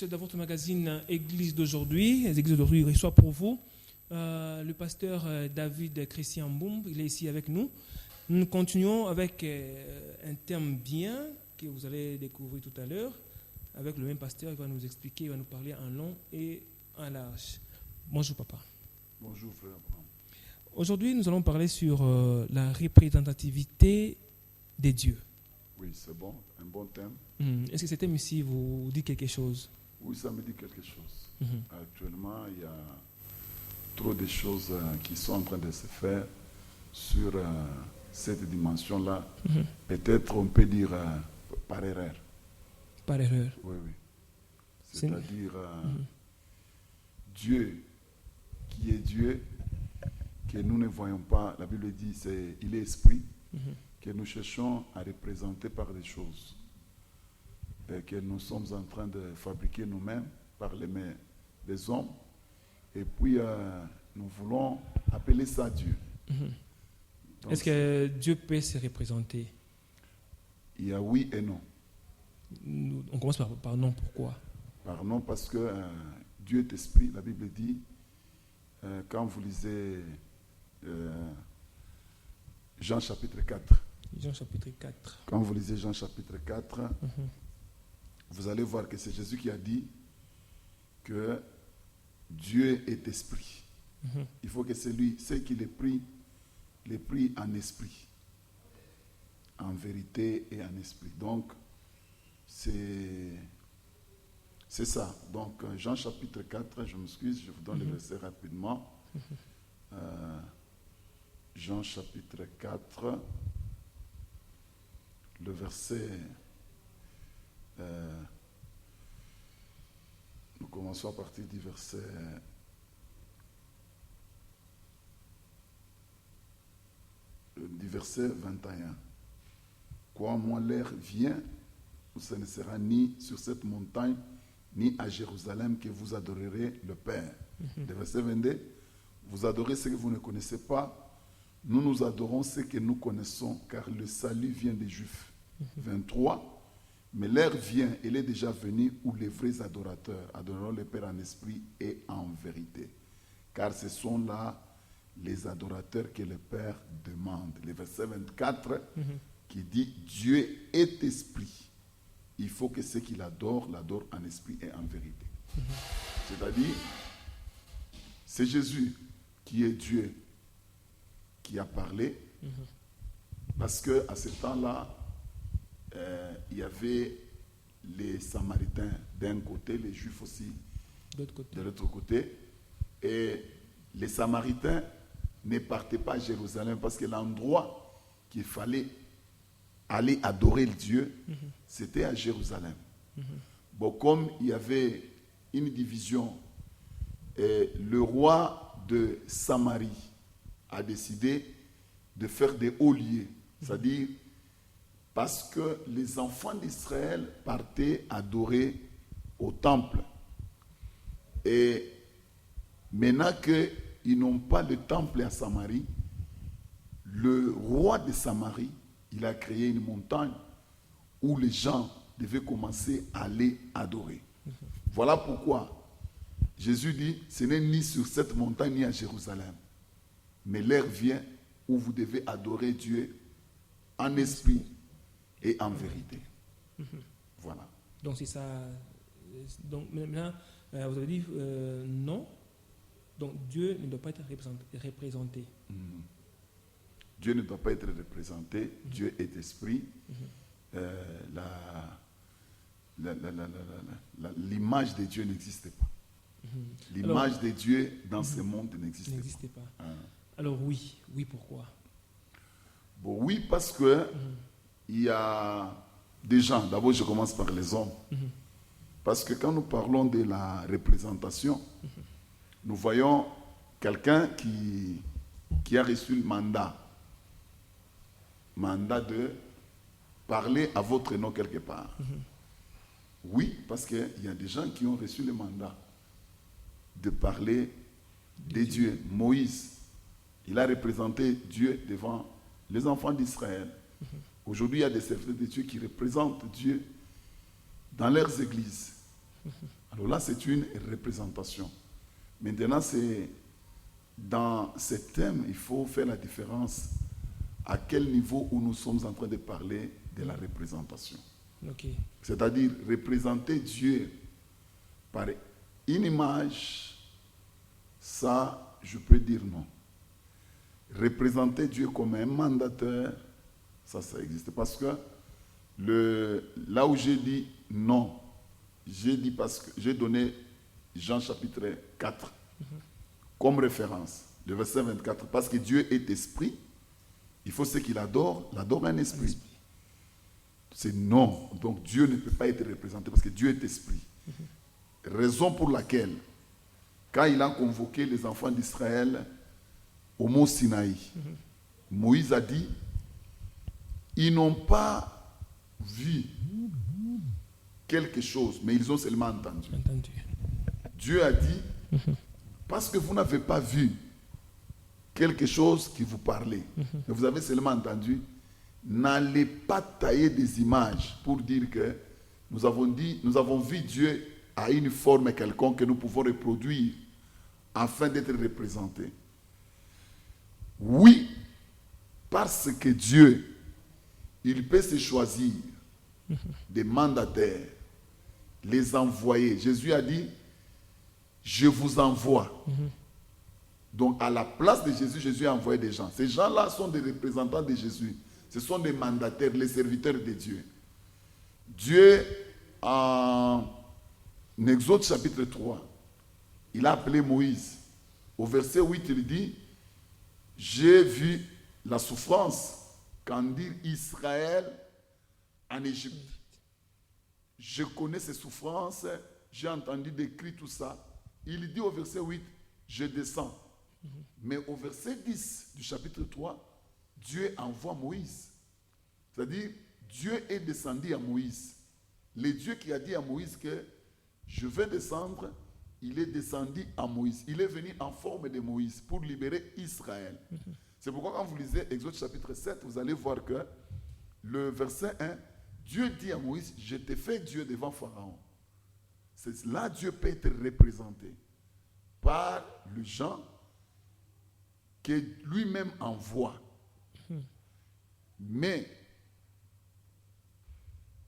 tous dans votre magazine Église d'aujourd'hui. L'Église d'aujourd'hui reçoit pour vous le pasteur David Christian Mboum. Il est ici avec nous. Nous continuons avec un thème bien que vous allez découvrir tout à l'heure. Avec le même pasteur, il va nous expliquer, il va nous parler en long et en large. Bonjour papa. Bonjour frère Abraham. Aujourd'hui, nous allons parler sur la représentativité des dieux. Oui, c'est bon, un bon thème. Est-ce que ce thème ici vous dit quelque chose? Oui, ça me dit quelque chose. Actuellement, il y a trop de choses qui sont en train de se faire sur cette dimension-là. Peut-être on peut dire par erreur. Par erreur. Oui, oui. C'est-à-dire Dieu qui est Dieu, que nous ne voyons pas. La Bible dit il est esprit, que nous cherchons à représenter par des choses et que nous sommes en train de fabriquer nous-mêmes par les mains des hommes. Et puis, nous voulons appeler ça Dieu. Donc, est-ce que Dieu peut se représenter? Il y a oui et non. On commence par non. Pourquoi? Par non, parce que Dieu est esprit. La Bible dit, quand vous lisez Jean chapitre 4. Jean chapitre 4. Quand vous lisez Jean chapitre 4, vous allez voir que c'est Jésus qui a dit que Dieu est esprit. Il faut que c'est lui, c'est qui les prie en esprit, en vérité et en esprit. Donc, c'est ça. Donc, Jean chapitre 4, je m'excuse, je vous donne le verset rapidement. Jean chapitre 4, le verset... nous commençons à partir du verset... du verset 21. Quand moi l'air vient, ce ne sera ni sur cette montagne, ni à Jérusalem que vous adorerez le Père. Le verset 22, vous adorez ce que vous ne connaissez pas, nous adorons ce que nous connaissons, car le salut vient des Juifs. 23, mais l'heure vient, elle est déjà venue, où les vrais adorateurs adoreront le Père en esprit et en vérité. Car ce sont là les adorateurs que le Père demande. Le verset 24 qui dit Dieu est esprit. Il faut que ceux qui l'adorent en esprit et en vérité. C'est-à-dire, c'est Jésus qui est Dieu qui a parlé, parce qu'à ce temps-là, il y avait les Samaritains d'un côté, les Juifs aussi de l'autre côté. Et les Samaritains ne partaient pas à Jérusalem parce que l'endroit qu'il fallait aller adorer le Dieu, c'était à Jérusalem. Bon, comme il y avait une division, le roi de Samarie a décidé de faire des hauts lieux, c'est-à-dire parce que les enfants d'Israël partaient adorer au temple. Et maintenant qu'ils n'ont pas de temple à Samarie, le roi de Samarie, il a créé une montagne où les gens devaient commencer à aller adorer. Voilà pourquoi Jésus dit, ce n'est ni sur cette montagne ni à Jérusalem, mais l'heure vient où vous devez adorer Dieu en esprit et en vérité. Voilà. Donc c'est ça. Donc maintenant, vous avez dit non. Donc Dieu ne doit pas être représenté. Dieu ne doit pas être représenté. Dieu est esprit. L'image de Dieu n'existe pas. L'image de Dieu dans ce monde n'existe pas. Alors oui, pourquoi? Bon, oui, parce que il y a des gens. D'abord, je commence par les hommes. Parce que quand nous parlons de la représentation, nous voyons quelqu'un qui a reçu le mandat de parler à votre nom quelque part. Oui, parce qu'il y a des gens qui ont reçu le mandat de parler de Dieu. Moïse, il a représenté Dieu devant les enfants d'Israël. Aujourd'hui, il y a des serviteurs de Dieu qui représentent Dieu dans leurs églises. Alors là, c'est une représentation. Maintenant, dans ce thème, il faut faire la différence à quel niveau où nous sommes en train de parler de la représentation. Ok. C'est-à-dire représenter Dieu par une image, ça, je peux dire non. Représenter Dieu comme un mandataire, ça existe. Parce que là où j'ai dit non, j'ai dit parce que j'ai donné Jean chapitre 4 comme référence, le verset 24. Parce que Dieu est esprit, il faut ce qu'il adore un esprit. C'est non. Donc Dieu ne peut pas être représenté parce que Dieu est esprit. Raison pour laquelle, quand il a convoqué les enfants d'Israël au mont Sinaï, Moïse a dit, ils n'ont pas vu quelque chose, mais ils ont seulement entendu. Dieu a dit, parce que vous n'avez pas vu quelque chose qui vous parlait, mais vous avez seulement entendu, n'allez pas tailler des images pour dire que nous avons vu Dieu à une forme quelconque que nous pouvons reproduire afin d'être représentés. Oui, parce que Dieu, il peut se choisir des mandataires, les envoyer. Jésus a dit, je vous envoie. Donc à la place de Jésus, Jésus a envoyé des gens. Ces gens-là sont des représentants de Jésus. Ce sont des mandataires, les serviteurs de Dieu. Dieu, en Exode chapitre 3, il a appelé Moïse. Au verset 8, il dit, j'ai vu la souffrance qu'en dit Israël en Égypte. Je connais ces souffrances, j'ai entendu décrire tout ça. Il dit au verset 8, je descends. Mais au verset 10 du chapitre 3, Dieu envoie Moïse. C'est-à-dire, Dieu est descendu à Moïse. Le Dieu qui a dit à Moïse que je vais descendre, il est descendu à Moïse. Il est venu en forme de Moïse pour libérer Israël. C'est pourquoi quand vous lisez Exode chapitre 7, vous allez voir que le verset 1, Dieu dit à Moïse, je t'ai fait Dieu devant Pharaon. C'est là Dieu peut être représenté par le gens que lui-même envoie. Mais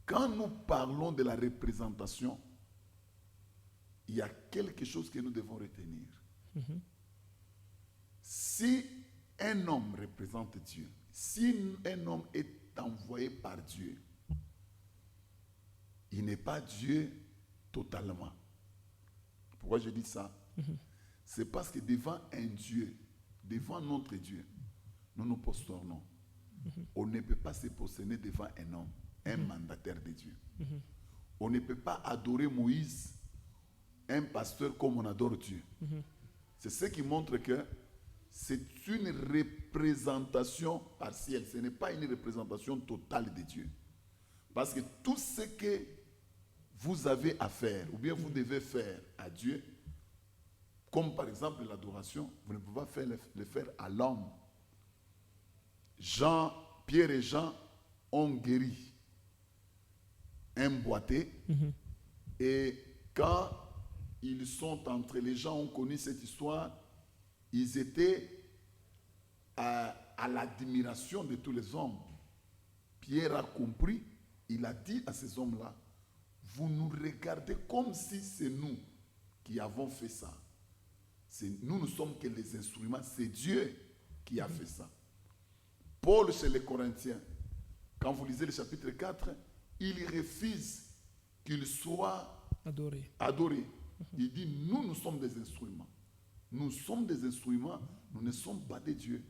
quand nous parlons de la représentation, il y a quelque chose que nous devons retenir. Si un homme représente Dieu, si un homme est envoyé par Dieu, il n'est pas Dieu totalement. Pourquoi je dis ça? C'est parce que devant un Dieu, devant notre Dieu, nous nous prosternons. On ne peut pas se prosterner devant un homme, un mandataire de Dieu. On ne peut pas adorer Moïse, un pasteur, comme on adore Dieu. C'est ce qui montre que c'est une représentation partielle. Ce n'est pas une représentation totale de Dieu. Parce que tout ce que vous avez à faire, ou bien vous devez faire à Dieu, comme par exemple l'adoration, vous ne pouvez pas le faire à l'homme. Pierre et Jean ont guéri un boiteux. Et quand ils sont entrés, les gens ont connu cette histoire, ils étaient à l'admiration de tous les hommes. Pierre a compris, il a dit à ces hommes-là, vous nous regardez comme si c'est nous qui avons fait ça. Nous ne sommes que les instruments, c'est Dieu qui a fait ça. Paul chez les Corinthiens, quand vous lisez le chapitre 4, il refuse qu'il soit adoré. Il dit, nous sommes des instruments. Nous sommes des instruments, nous ne sommes pas des dieux.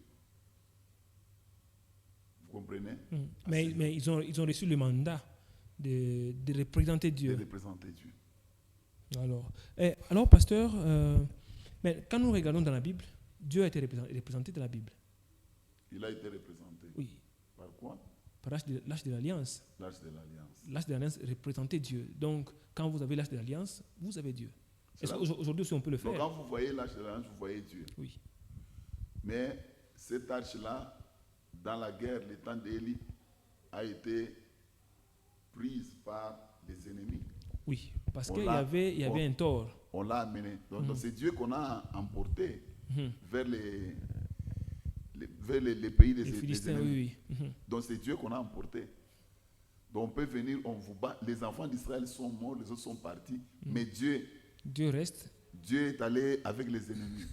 Vous comprenez? Mais ils ont reçu le mandat de représenter Dieu. De représenter Dieu. Alors pasteur, mais quand nous regardons dans la Bible, Dieu a été représenté dans la Bible. Il a été représenté. Oui. Par quoi? Par l'Arche de l'Alliance. L'Arche de l'Alliance. L'Arche de l'Alliance représentait Dieu. Donc, quand vous avez l'Arche de l'Alliance, vous avez Dieu. Est-ce qu'aujourd'hui, si on peut le faire? Donc, quand vous voyez l'Arche de l'Alliance, vous voyez Dieu. Oui. Mais cette arche-là, dans la guerre, le temps d'Élie, a été prise par les ennemis. Oui. Oui, parce On qu'il y l'a- avait on- un tort. On l'a amené. Donc, c'est Dieu qu'on a emporté vers les pays Les des Philistins, ennemis. oui, oui. Donc c'est Dieu qu'on a emporté. Donc on peut venir, on vous bat. Les enfants d'Israël sont morts, les autres sont partis. Mais Dieu Dieu reste. est allé avec les ennemis.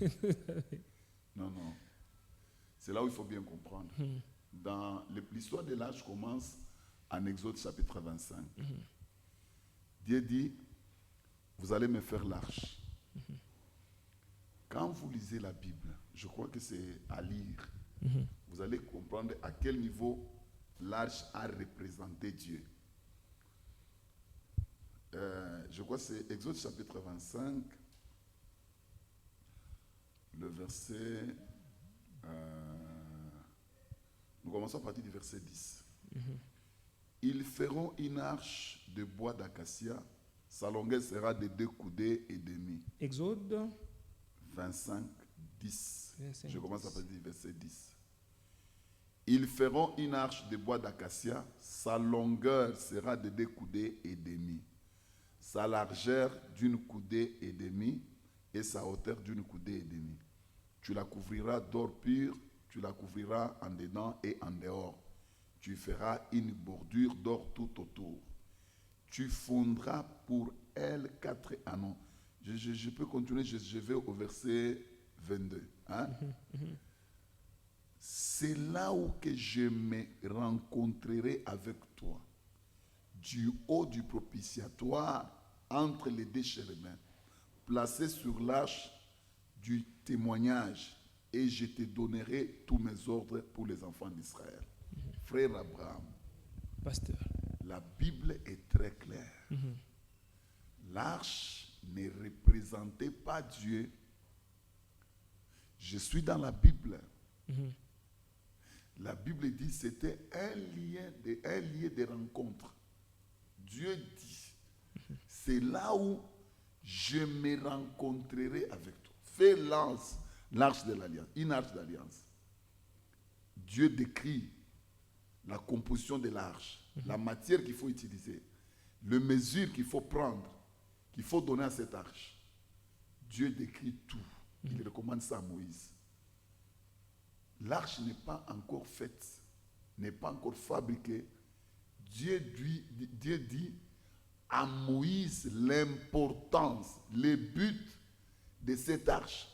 Non, non. C'est là où il faut bien comprendre. Dans l'histoire de l'âge commence en Exode chapitre 25. Dieu dit, vous allez me faire l'arche. Quand vous lisez la Bible, je crois que c'est à lire, vous allez comprendre à quel niveau l'arche a représenté Dieu. Je crois que c'est Exode chapitre 25, le verset... nous commençons à partir du verset 10. Ils feront une arche de bois d'acacia, sa longueur sera de 2 coudées et demi. Exode 25, 10. 25, Je commence à partir du verset 10. Ils feront une arche de bois d'acacia, sa longueur sera de 2 coudées et demi, sa largeur d'une coudée et demi et sa hauteur d'une coudée et demi. Tu la couvriras d'or pur, tu la couvriras en dedans et en dehors. Tu feras une bordure d'or tout autour. Tu fondras pour elle 4 anneaux. Je peux continuer, je vais au verset 22. Hein? C'est là où que je me rencontrerai avec toi, du haut du propitiatoire, entre les 2 chérubins, placés sur l'arche du témoignage, et je te donnerai tous mes ordres pour les enfants d'Israël. Frère Abraham, pasteur. la Bible est très claire. L'arche ne représentait pas Dieu. Je suis dans la Bible. La Bible dit que c'était un lieu de rencontre. Dieu dit, c'est là où je me rencontrerai avec toi. Fais l'arche de l'alliance, une arche d'alliance. Dieu décrit la composition de l'arche, la matière qu'il faut utiliser, les mesures qu'il faut prendre, qu'il faut donner à cette arche. Dieu décrit tout. Il recommande ça à Moïse. L'arche n'est pas encore faite, n'est pas encore fabriquée. Dieu dit à Moïse l'importance, le but de cette arche,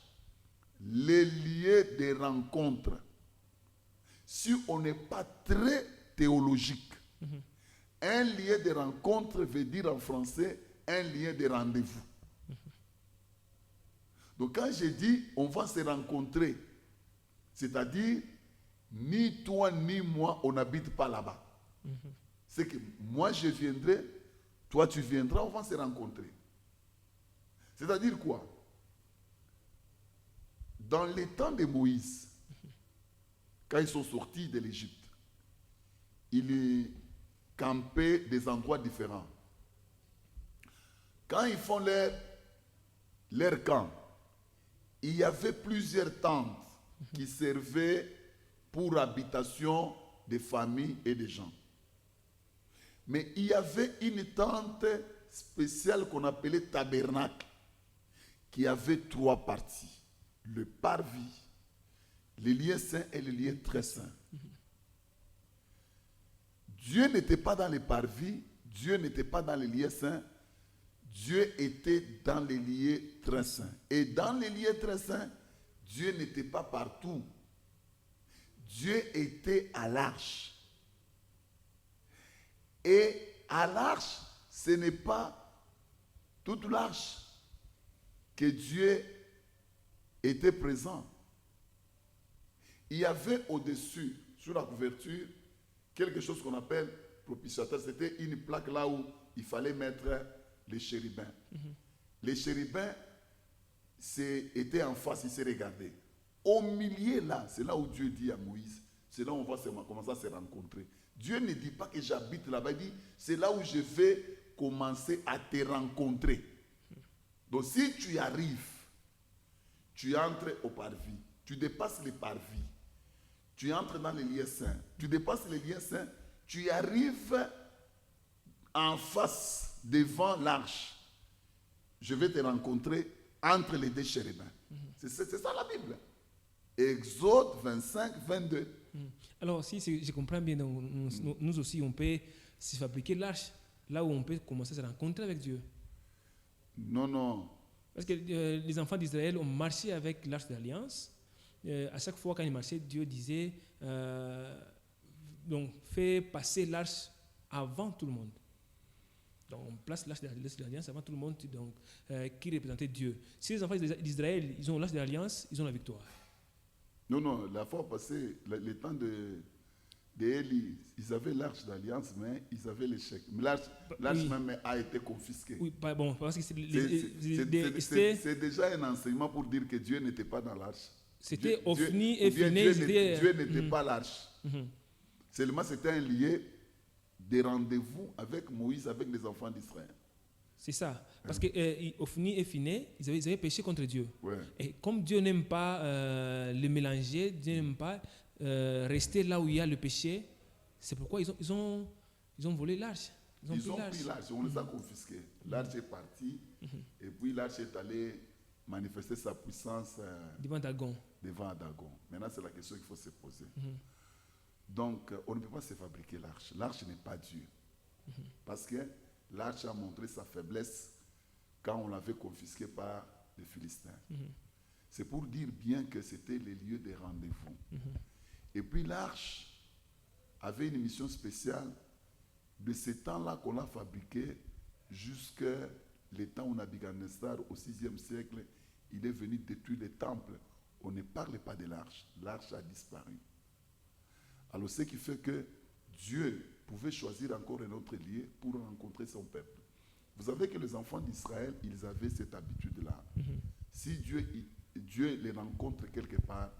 les lieux de rencontre. Si on n'est pas très théologique, un lieu de rencontre veut dire en français un lieu de rendez-vous. Donc quand je dis on va se rencontrer, c'est-à-dire ni toi ni moi on n'habite pas là-bas. C'est que moi je viendrai, toi tu viendras, on va se rencontrer. C'est-à-dire quoi? Dans les temps de Moïse, quand ils sont sortis de l'Égypte, ils campaient des endroits différents. Quand ils font leur camp, il y avait plusieurs tentes qui servaient pour habitation des familles et des gens. Mais il y avait une tente spéciale qu'on appelait tabernacle, qui avait 3 parties. Le parvis, le lieu saint et le lieu très saint. Dieu n'était pas dans les parvis, Dieu n'était pas dans les lieux saints, Dieu était dans les lieux très saints. Et dans les lieux très saints, Dieu n'était pas partout. Dieu était à l'arche. Et à l'arche, ce n'est pas toute l'arche que Dieu était présent. Il y avait au-dessus, sur la couverture, quelque chose qu'on appelle propitiateur. C'était une plaque là où il fallait mettre les chérubins. Les chérubins étaient en face, ils se regardaient. Au milieu là, c'est là où Dieu dit à Moïse, c'est là où on va commencer à se rencontrer. Dieu ne dit pas que j'habite là-bas, il dit, c'est là où je vais commencer à te rencontrer. Donc si tu y arrives, tu entres au parvis, tu dépasses les parvis, tu entres dans les lieux saints, tu dépasses les lieux saints, tu y arrives en face devant l'arche. Je vais te rencontrer entre les deux chérubins. C'est ça la Bible. Exode 25, 22. Alors, si je comprends bien, donc, nous aussi, on peut se fabriquer l'arche, là où on peut commencer à se rencontrer avec Dieu. Non. Parce que les enfants d'Israël ont marché avec l'arche de l'Alliance. À chaque fois, quand ils marchaient, Dieu disait donc, fais passer l'arche avant tout le monde. Donc, on place l'arche de l'Alliance avant tout le monde, donc, qui représentait Dieu. Si les enfants d'Israël, ils ont l'arche de l'Alliance, ils ont la victoire. Non, la fois passée, le temps d'Élie, ils avaient l'arche d'alliance, mais ils avaient l'échec. L'arche Oui. même a été confisquée. Oui, bon, parce que C'est déjà un enseignement pour dire que Dieu n'était pas dans l'arche. c'était Dieu- Ophni Dieu- et ou bien Phinéas. Dieu n'était pas l'arche. Seulement, c'était un lien de rendez-vous avec Moïse, avec les enfants d'Israël. C'est ça. Parce que Ophni et Phinéas, ils avaient péché contre Dieu. Ouais. Et comme Dieu n'aime pas le mélanger, Dieu n'aime pas rester là où il y a le péché, c'est pourquoi ils ont volé l'arche. Ils ont pris l'arche, on les a confisqués. L'arche est partie, et puis l'arche est allée manifester sa puissance Devant Dagon. devant Dagon. Maintenant, c'est la question qu'il faut se poser. Donc, on ne peut pas se fabriquer l'arche. L'arche n'est pas Dieu. Parce que l'arche a montré sa faiblesse quand on l'avait confisqué par les Philistins. C'est pour dire bien que c'était les lieux de rendez-vous. Et puis l'arche avait une mission spéciale de ce temps-là qu'on l'a fabriqué jusqu'à le temps où Nabucodonosor, au 6e siècle, il est venu détruire les temples. On ne parle pas de l'arche. L'arche a disparu. Alors, ce qui fait que Dieu pouvait choisir encore un autre lieu pour rencontrer son peuple. Vous savez que les enfants d'Israël, ils avaient cette habitude-là. Si Dieu les rencontre quelque part,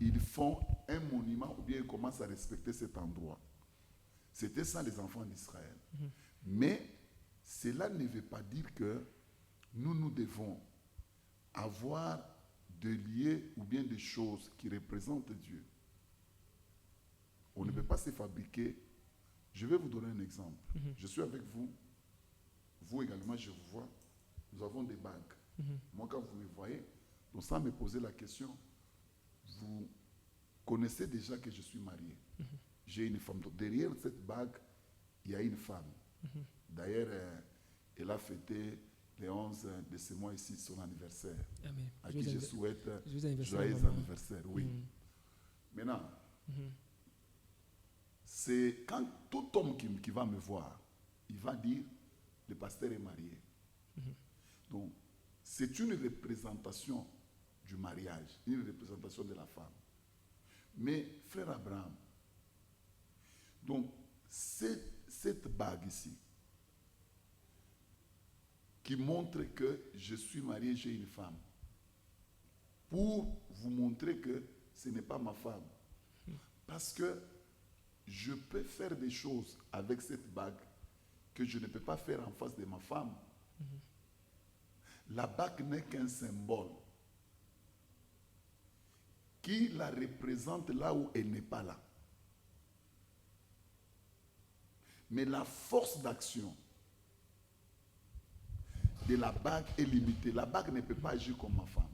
ils font un monument ou bien ils commencent à respecter cet endroit. C'était ça les enfants d'Israël. Mais cela ne veut pas dire que nous devons avoir des lieux ou bien des choses qui représentent Dieu. On ne peut pas se fabriquer. Je vais vous donner un exemple. Je suis avec vous. Vous également, je vous vois. Nous avons des bagues. Moi, quand vous me voyez, donc sans me poser la question, vous connaissez déjà que je suis marié. J'ai une femme. Donc, derrière cette bague, il y a une femme. D'ailleurs, elle a fêté le 11 de ce mois ici son anniversaire. Amen. À qui je souhaite Joyeux joyeux anniversaire. Oui. Maintenant, c'est quand tout homme qui va me voir, il va dire, le pasteur est marié. Donc, c'est une représentation du mariage, une représentation de la femme. Mais, frère Abraham, donc, cette bague ici, qui montre que je suis marié, j'ai une femme, pour vous montrer que ce n'est pas ma femme. Parce que je peux faire des choses avec cette bague que je ne peux pas faire en face de ma femme. La bague n'est qu'un symbole qui la représente là où elle n'est pas là. Mais la force d'action de la bague est limitée. La bague ne peut pas agir comme ma femme.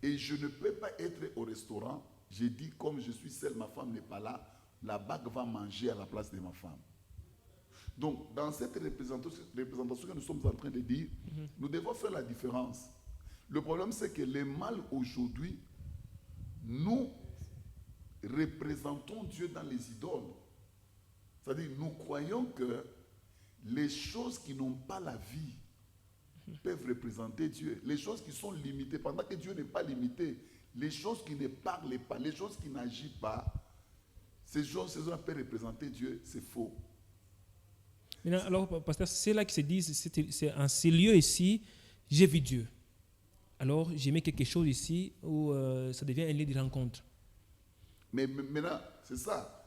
Et je ne peux pas être au restaurant. J'ai dit, comme je suis seul, ma femme n'est pas là, la bague va manger à la place de ma femme. Donc, dans cette représentation que nous sommes en train de dire, nous devons faire la différence. Le problème, c'est que le mal aujourd'hui, nous représentons Dieu dans les idoles. C'est-à-dire, nous croyons que les choses qui n'ont pas la vie peuvent représenter Dieu. Les choses qui sont limitées, pendant que Dieu n'est pas limité, les choses qui ne parlent pas, les choses qui n'agissent pas, ces choses-là peuvent représenter Dieu, c'est faux. Maintenant, alors, pasteur, c'est là qu'ils se disent, c'est en ces lieux ici, j'ai vu Dieu. Alors, j'ai mis quelque chose ici où ça devient un lieu de rencontre. Mais maintenant, c'est ça.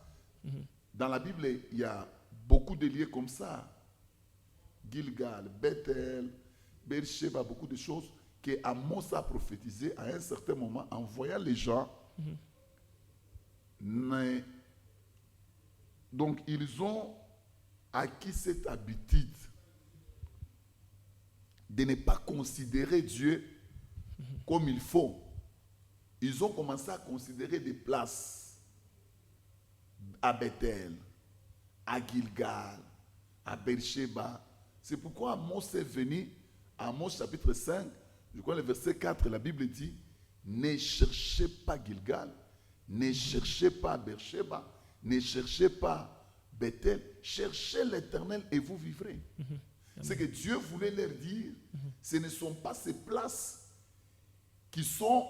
Dans la Bible, il y a beaucoup de lieux comme ça. Gilgal, Bethel, Beersheba, beaucoup de choses que Amos a prophétisé à un certain moment en voyant les gens. Donc, ils ont acquis cette habitude de ne pas considérer Dieu comme il faut. Ils ont commencé à considérer des places à Bethel, à Gilgal, à Beersheba. C'est pourquoi Amos est venu, à Amos chapitre 5, je crois le verset 4, la Bible dit, ne cherchez pas Gilgal, ne cherchez pas Beersheba, ne cherchez pas Bethel, cherchez l'Éternel et vous vivrez. C'est que Dieu voulait leur dire, ce ne sont pas ces places qui sont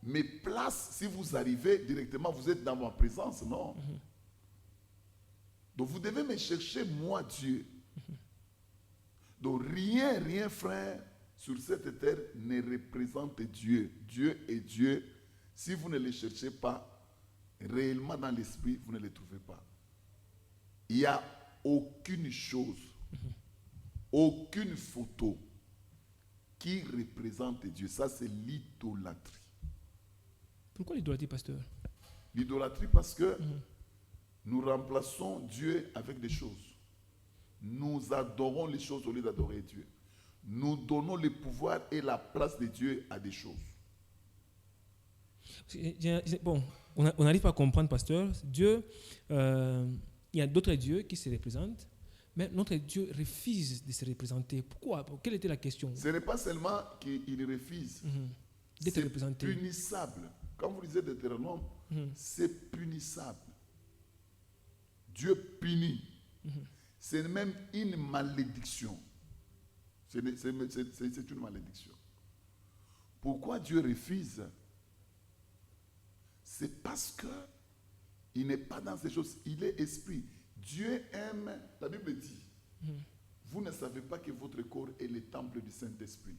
mes places. Si vous arrivez directement, vous êtes dans ma présence, non. Donc vous devez me chercher, moi, Dieu. Donc rien, frère, sur cette terre ne représente Dieu. Dieu est Dieu. Si vous ne le cherchez pas réellement dans l'esprit, vous ne le trouvez pas. Il n'y a aucune chose, aucune photo qui représente Dieu. Ça, c'est l'idolâtrie. Pourquoi l'idolâtrie, pasteur? L'idolâtrie parce que nous remplaçons Dieu avec des choses. Nous adorons les choses au lieu d'adorer Dieu. Nous donnons le pouvoir et la place de Dieu à des choses. Bon, on n'arrive pas à comprendre, pasteur. Dieu, il y a d'autres dieux qui se représentent, mais notre Dieu refuse de se représenter. Pourquoi? Quelle était la question? Ce n'est pas seulement qu'il refuse, D'être c'est représenté. punissable. Quand vous lisez Deutéronome, c'est punissable. Dieu punit. C'est même une malédiction. C'est une malédiction. Pourquoi Dieu refuse? C'est parce que il n'est pas dans ces choses. Il est esprit. Dieu aime, la Bible dit, vous ne savez pas que votre corps est le temple du Saint-Esprit.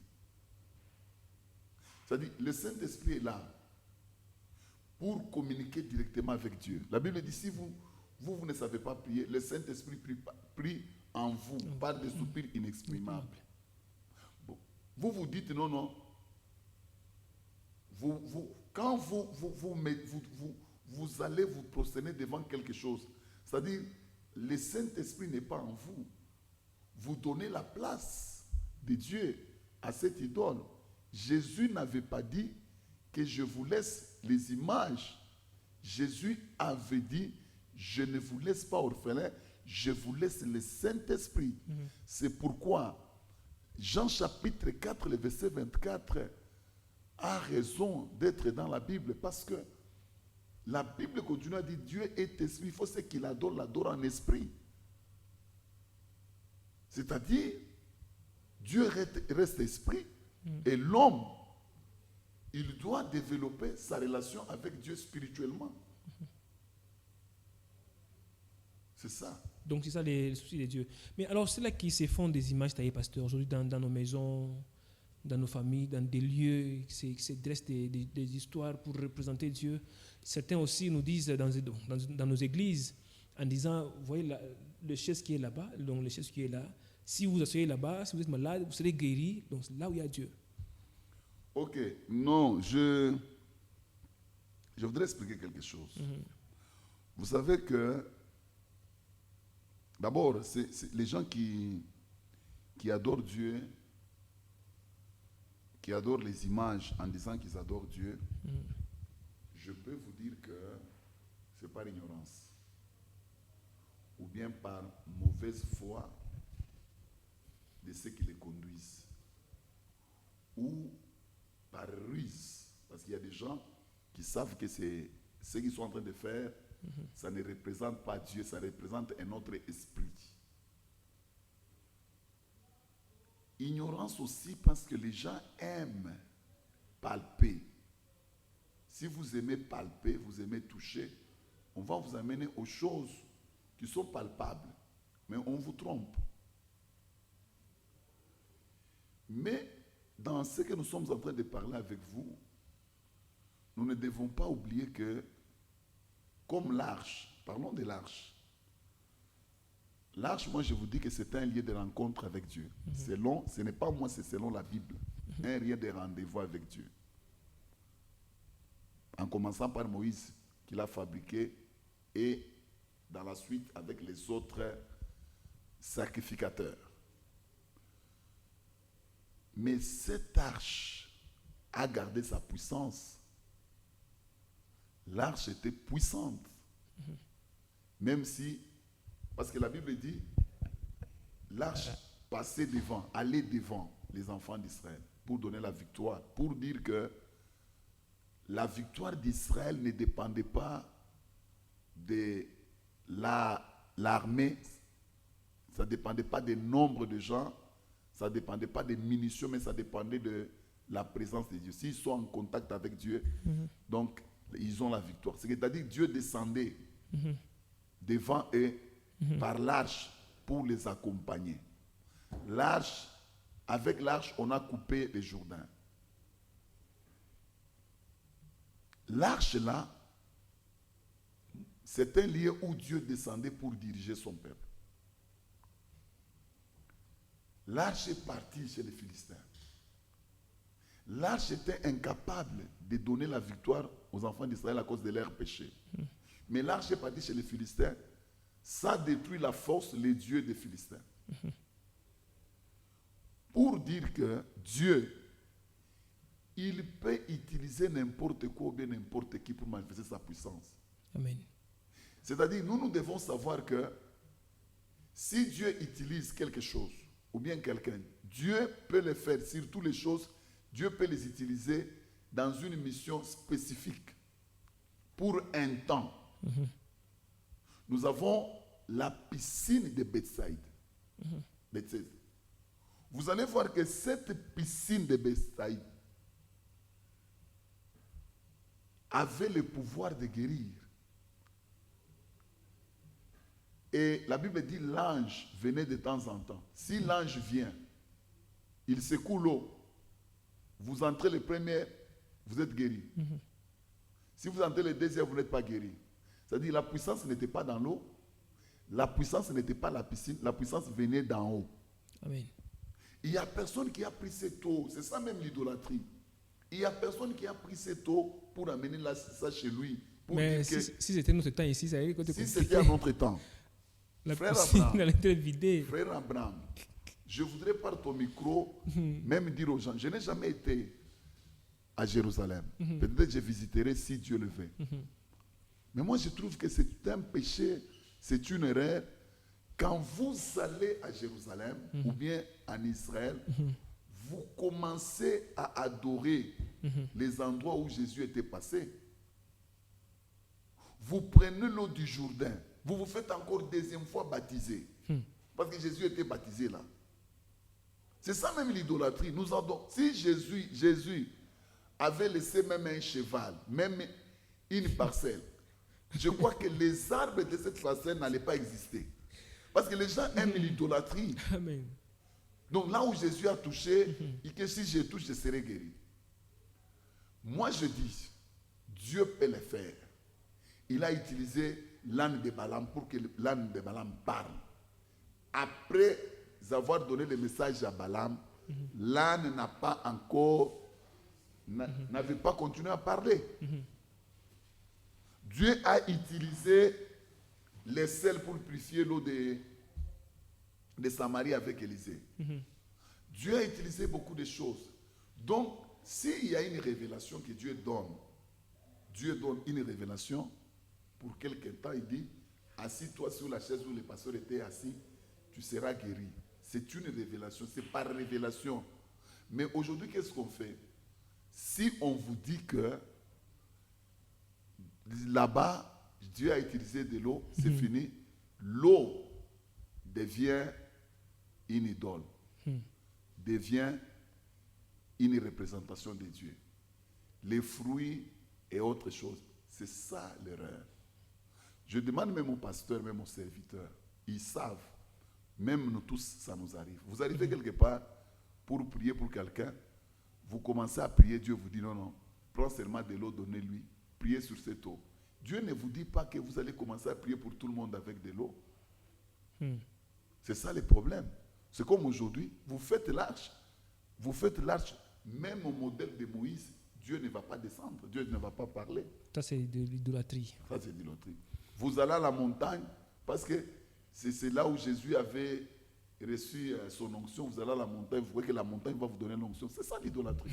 C'est-à-dire, le Saint-Esprit est là pour communiquer directement avec Dieu. La Bible dit, si vous ne savez pas prier, le Saint-Esprit prie en vous par des soupirs inexprimables. Bon. Vous dites non. Quand vous allez vous prosterner devant quelque chose, c'est-à-dire, le Saint-Esprit n'est pas en vous. Vous donnez la place de Dieu à cette idole. Jésus n'avait pas dit que je vous laisse les images. Jésus avait dit, je ne vous laisse pas orphelin, je vous laisse le Saint-Esprit. C'est pourquoi Jean chapitre 4, le verset 24 a raison d'être dans la Bible, parce que la Bible continue à dire Dieu est esprit. Il faut ce qu'il l'adore en esprit. C'est-à-dire, Dieu reste esprit et l'homme, il doit développer sa relation avec Dieu spirituellement. C'est ça. Donc c'est ça les soucis de Dieu. Mais alors, c'est là qui se font des images taillées, pasteur, aujourd'hui dans nos maisons, dans nos familles, dans des lieux, qui se dressent des histoires pour représenter Dieu. Certains aussi nous disent dans nos églises, en disant, vous voyez le chaise qui est là-bas, donc le chaise qui est là, si vous asseyez là-bas, si vous êtes malade, vous serez guéri, donc c'est là où il y a Dieu. Ok, non, je voudrais expliquer quelque chose. Vous savez que, d'abord, c'est les gens qui adorent Dieu, qui adorent les images en disant qu'ils adorent Dieu, je peux vous dire que c'est par ignorance ou bien par mauvaise foi de ceux qui les conduisent, ou par ruse, parce qu'il y a des gens qui savent que c'est ce qu'ils sont en train de faire, ça ne représente pas Dieu, ça représente un autre esprit. Ignorance aussi parce que les gens aiment palper. Si vous aimez palper, vous aimez toucher, on va vous amener aux choses qui sont palpables, mais on vous trompe. Mais dans ce que nous sommes en train de parler avec vous, nous ne devons pas oublier que, comme l'arche, parlons de l'arche. L'arche, moi je vous dis que c'est un lieu de rencontre avec Dieu. Ce n'est pas moi, c'est selon la Bible. Un lieu de rendez-vous avec Dieu. En commençant par Moïse, qui l'a fabriqué, et dans la suite avec les autres sacrificateur. Mais cette arche a gardé sa puissance. L'arche était puissante. Même si, parce que la Bible dit, l'arche passait devant, allait devant les enfants d'Israël pour donner la victoire, pour dire que la victoire d'Israël ne dépendait pas de l'armée, ça ne dépendait pas du nombre de gens, ça ne dépendait pas des munitions, mais ça dépendait de la présence de Dieu. S'ils sont en contact avec Dieu, donc ils ont la victoire. C'est-à-dire que Dieu descendait devant eux par l'arche pour les accompagner. L'arche, avec l'arche, on a coupé le Jourdain. L'arche là, c'est un lieu où Dieu descendait pour diriger son peuple. L'arche est partie chez les Philistins. L'arche était incapable de donner la victoire aux enfants d'Israël à cause de leurs péchés. Mais l'arche est partie chez les Philistins. Ça détruit la force, les dieux des Philistins. Pour dire que Dieu, il peut utiliser n'importe quoi ou bien n'importe qui pour manifester sa puissance. Amen. C'est-à-dire, nous devons savoir que si Dieu utilise quelque chose ou bien quelqu'un, Dieu peut le faire sur toutes les choses. Dieu peut les utiliser dans une mission spécifique pour un temps. Nous avons la piscine de Bethsaïde. Bethsaïde. Vous allez voir que cette piscine de Bethsaïde avait le pouvoir de guérir. Et la Bible dit l'ange venait de temps en temps. Si l'ange vient, il secoue l'eau. Vous entrez le premier, vous êtes guéri. Si vous entrez le deuxième, vous n'êtes pas guéri. C'est-à-dire la puissance n'était pas dans l'eau, la puissance n'était pas la piscine, la puissance venait d'en haut. Amen. Il n'y a personne qui a pris cette eau, c'est ça même l'idolâtrie. Il n'y a personne qui a pris cette eau pour amener ça chez lui. Pour Mais dire si c'était notre temps ici, ça allait être si compliqué. c'était à notre temps, La Frère piscine Abraham. allait être vidée. Frère Abraham, je voudrais par ton micro même dire aux gens, je n'ai jamais été à Jérusalem. Peut-être que je visiterai si Dieu le veut. Mais moi je trouve que c'est un péché, c'est une erreur. Quand vous allez à Jérusalem ou bien en Israël, vous commencez à adorer les endroits où Jésus était passé. Vous prenez l'eau du Jourdain, vous vous faites encore deuxième fois baptiser. Parce que Jésus était baptisé là. C'est ça même l'idolâtrie. Nous adorons. Si Jésus avait laissé même un cheval, même une parcelle, je crois que les arbres de cette parcelle n'allaient pas exister. Parce que les gens aiment l'idolâtrie. Amen. Donc là où Jésus a touché, et que si je touche, je serai guéri. Moi je dis, Dieu peut le faire. Il a utilisé l'âne de Balaam pour que l'âne de Balaam parle. Après avoir donné le message à Balaam, l'âne n'a pas encore, n'avait pas continué à parler. Dieu a utilisé les sels pour purifier l'eau de Samarie avec Élisée. Dieu a utilisé beaucoup de choses. Donc, s'il y a une révélation que Dieu donne une révélation, pour quelque temps, il dit, assis-toi sur la chaise où le pasteur était assis, tu seras guéri. C'est une révélation, c'est par révélation. Mais aujourd'hui, qu'est-ce qu'on fait? Si on vous dit que là-bas, Dieu a utilisé de l'eau, c'est fini, l'eau devient une idole, devient une représentation de Dieu. Les fruits et autre chose, c'est ça l'erreur. Je demande même aux pasteurs, même aux serviteurs, ils savent, même nous tous, ça nous arrive. Vous arrivez quelque part pour prier pour quelqu'un, vous commencez à prier, Dieu vous dit non, non, prends seulement de l'eau, donnez-lui, priez sur cette eau. Dieu ne vous dit pas que vous allez commencer à prier pour tout le monde avec de l'eau. C'est ça le problème. C'est comme aujourd'hui, vous faites l'arche, même au modèle de Moïse, Dieu ne va pas descendre, Dieu ne va pas parler. Ça, c'est de l'idolâtrie. Ça, c'est de l'idolâtrie. Vous allez à la montagne, parce que c'est là où Jésus avait reçu son onction, vous allez à la montagne, vous voyez que la montagne va vous donner l'onction. C'est ça l'idolâtrie.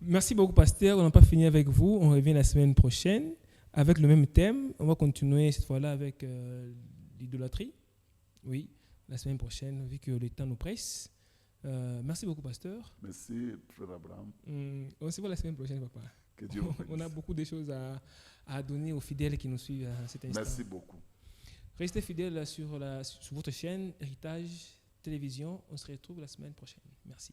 Merci beaucoup, pasteur. On n'a pas fini avec vous. On revient la semaine prochaine avec le même thème. On va continuer cette fois-là avec l'idolâtrie. Oui, la semaine prochaine, vu que le temps nous presse. Merci beaucoup, pasteur. Merci, frère Abraham. On se voit la semaine prochaine, papa. Que Dieu vous On a bénisse. beaucoup de choses à donner aux fidèles qui nous suivent à cet instant. Merci beaucoup. Restez fidèles sur votre chaîne Héritage Télévision. On se retrouve la semaine prochaine. Merci.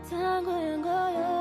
tango yangoyo